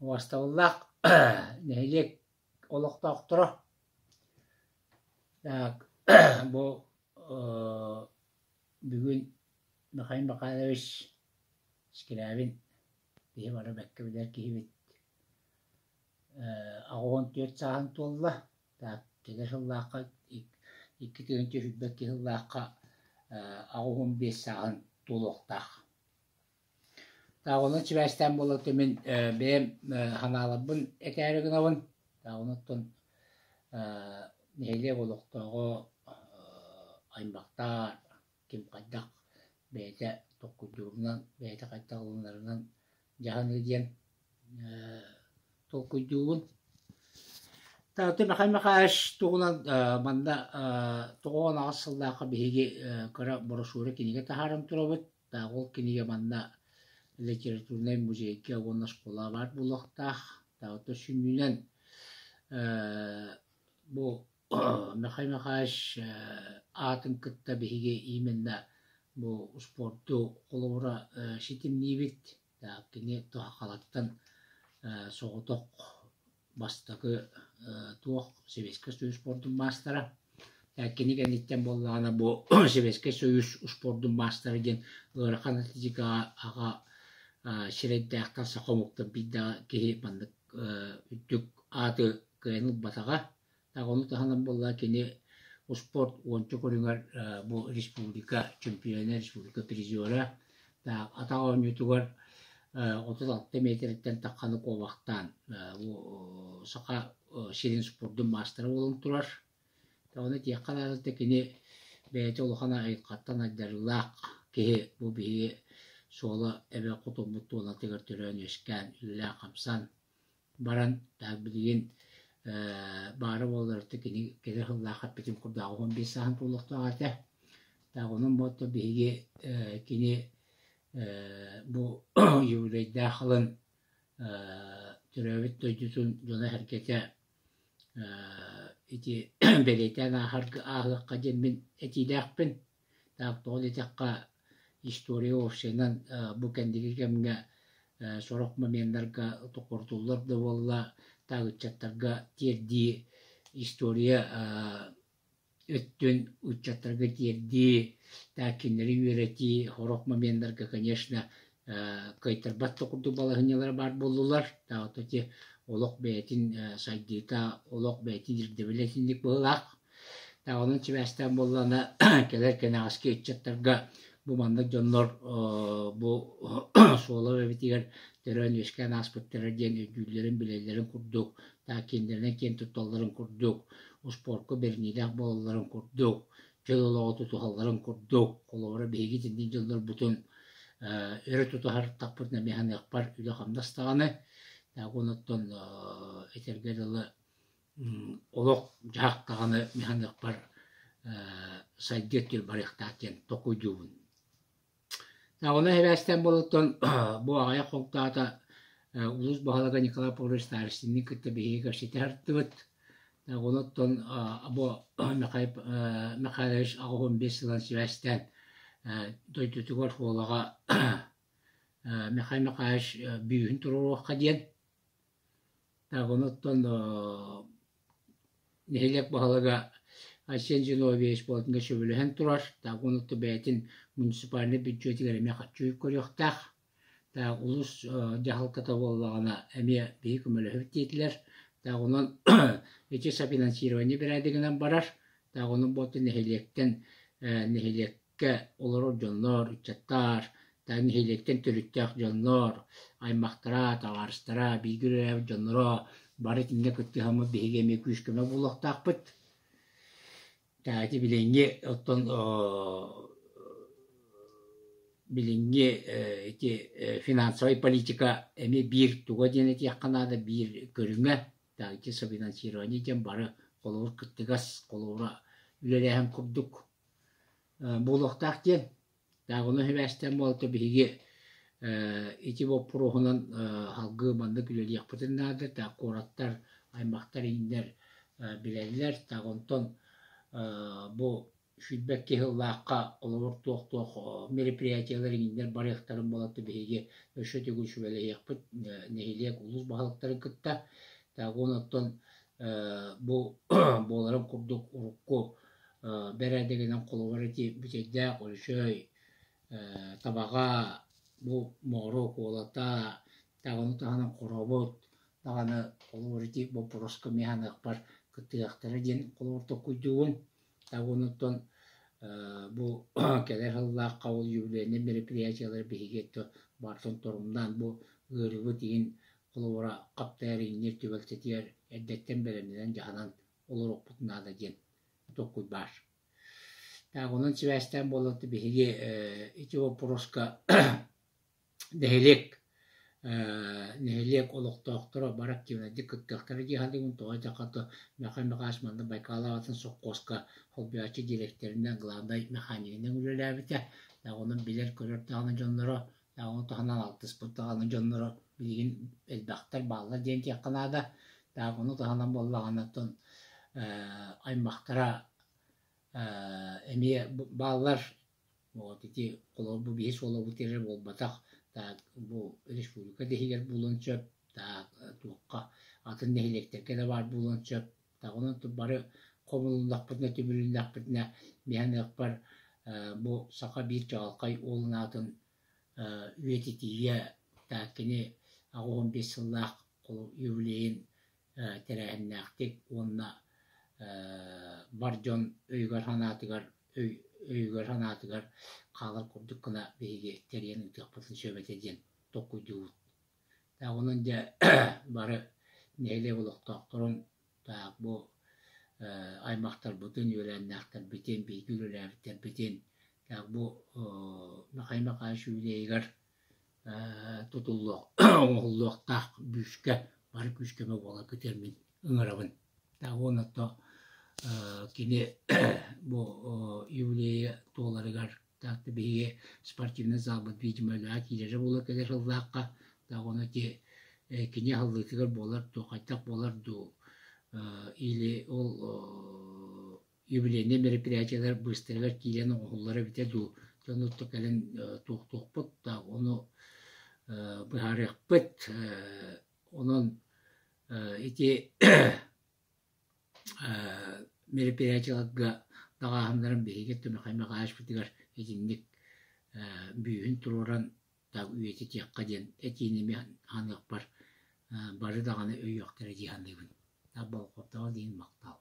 Уаставыллақ нәйлек олықтақтыры. Бұл бүгін Михаил Михайлович Скирябин бейі бары бәккі білер кейбет ағуын 4 сағын толла. Келер жыллаққа 2 түйінте хүтбәкке жыллаққа ағуын 5 сағын толуқтақ. Оны чібәстен болықты мен бәйім ханалабын әкәрігін авын. Оныттың нәйле олықтағы аймақтар, кем қайдақ бәйті тоққүйдуғынан, бәйті қайдағыларынан жағын еден тоққүйдуғын. Тағыты Михаил туғынан манда тоғын ағысылдақы бейге қыра бұрышуыры кенеге тахарым тұрабыд. Ол кенеге манда литературный музейке оны школа бар бұлықтақ. Тағыты сүмінен бұл Михаил атын кітті бейге именно бұл спорту қолуыра шетімней бет. Кене тұға қалаттан соғытық бастығы туық Советский Союз спортын мастера. Кене кәнеттен болғаны бұл Советский Союз спортын мастера ген ұрқан атлетика аға шерейді ақтан сақомықты бидді кеге бандық үттік аты кәйініп батаға. Оны тағынан болға кене спорт ончы көріңер бұл республика чемпионы, республика призиора. Атағын өтігер 36 метрден таққаны қолбақтан сақа шерин спорттың мастері болын тұрар. Оны тек қаларызды кене бәйті олғана айқаттан айдарылақ кеге бұл бейге солы әбе құтылмытты оны тегір түрен өскен үлі қамсан баран тәбілген бары болырды кене келер ғыллақат бетін құрдағы 15 сағын толықты ағаты. Оның бұты бейге кене бұл еврейді қылын түрәбіт төйдісін жона әркеті бәлейтен ағыққа демін әтейді ақпын. Тоғыл етеққа история офсенен бұл кәндегі кәмге сорақ момендарға тұқыртуларды болла тағытчаттарға терді история өттін ұтчаттарға терді тәкенлері үйреті сорақ момендарға, конечно, кайтарбатты құрды балығынелері бар болулар. Тағыты олық бәйтін сайдыта, олық бәйтін жүрдебілетіндік болақ. Тағының чібәстен болғаны келер кәне аске үтчаттарға бұл мандық жонлар бұл солы өбетігер түрін өскен аспыттары ден өдүлерін білелерін құрдық, тәкендерінен кен тұтталарын құрдық, спортқа бернедақ болаларын құрдық, жыл олығы тұтуғаларын құрдық, қолуыры бейге тенден жонлар бұтын өрі тұтуғар тақпыртына механик бар үлі қамдастағаны. Оныттан этергерілі олық жақтағаны механик бар сайдеттер барықтакен тоқойдуын. Оны әбәстен болыттан бұл ағая қоңтағыта ұлыс бағалыға Николай Павлович Старостинның күтті бейге көрсеті әртті бұд. Оныттан бұл Михайлович ағы 15 жылан севәстен дойтутығыр қолыға Михайлович бүйін тұрыр оққа ден. Оныттан нәйлек бағалыға Асен Зиновьевич болатынға сөбіліген тұрар. Онықты бәйтін муниципальный бюджетігеріме қатшуып көріқтақ. Улус жағылқата болағына әме бейік өмілі өттейтілер. Онын етеса финансирование берәдігінен барар. Оның боты нәхелекке олар жонлар, үтчаттар, нәхелектен түріттәк жонлар, аймақтара, тағарыстара, бейгірі жонлара, бары тінге күтті хамы бейге ме күшкіме болықтақ бұд. Тәғати біленге оттан біленге финансовай политика әме бір туға ден әте яққанады бір көріңе. Тәғати софинансирование ден бары қолуыр күттігас, қолуыра үлеләйін күрдік болықтақ ден. Тәғыны хөбәстен болты бейге әте бұл пұрғынан халғы манды үлелі яқпытынады. Тәғ қораттар, аймақтар еңдер білелілер. Тәғынтон бұл feedback kehillaqqa olor tuoq мероприятиялар иңдер барыктарын болатты биһиги өшөтү күшүбелейекпит нехилиек улус баһалыктарын кытта тагоноттон бу боларын курдук урукку бередегенен колубарыти бүтедде колшой табага бу моро колата тагону таханан коробот таганы колубарыти бу пороско механык бар кыттыактары ден колубарта куйдуун тагонуттон бу келер халлаак кабыл юбилейный мероприятиялар биһигетто бартон торумдан бу ырыбы тиин колубара каптайар иннер түбөлтетиер эддеттен береминен жаһанан олорокпутунаада ден токкуй бар тагонун сибэстен болоту биһиги ити вопроска нехилек олохтоохтора бар активнадик кыттыактары дихалыгын тоҕо жакаты механикашманды байкалаатын соккоска холбиачы директоринен главный механикинен үлелээбите тагонун билер көрөр таганы дьонноро таганы таханан алтыспыт таганы дьонноро билигин элбахтар баалар диэн тиакканаада таганы таханан боллаганаттан аймактара эмие баалар вот ити колорбу биис олобу терер болбатак так бу республика дехигер булунчөп так туокка атын нехилектерге да бар булунчөп так онун бары комулундакпытына түбүлүндакпытына механик бар бу сака бир жаалкай олунатын үетитие так кини агон 5 сыллаак юбилейин терехиннаактик онна бар жон өйгөр ханатыгар қалар курдук кына биһиги терьен утуакпытын сөбетеден токуйдуут так онун да бары нээле булуктоокторун так бу аймактар бутун үөлэннаактар битен бииги үлелээбиттер битен так бу макаймакаа шүүлэйгер тутуллуок оҥоллуоктаах бүскө бары күскөмө буола көтермин ыҥырабын так онотто кини бу юбилейе туоларыгар так биһиги спортивный залбыт биитимөлөа киилери була келер хыллаакка так ону ти кини халлыытыгар болар туокайтак болар ду или ол юбилейный мероприятиялар быстырыгар киилен оҥоллары бите ду тонутто келен туохтуохпут так ону быһаарыахпыт онон ити мероприятияларга дагааханнарын биһиги тумахаймакаашпытыгар этинник бүүһүн туруран так үети тиакка диэн этииними ханык бар бары даганы өйөктөрө диханныгын так болкоптоо диин мактал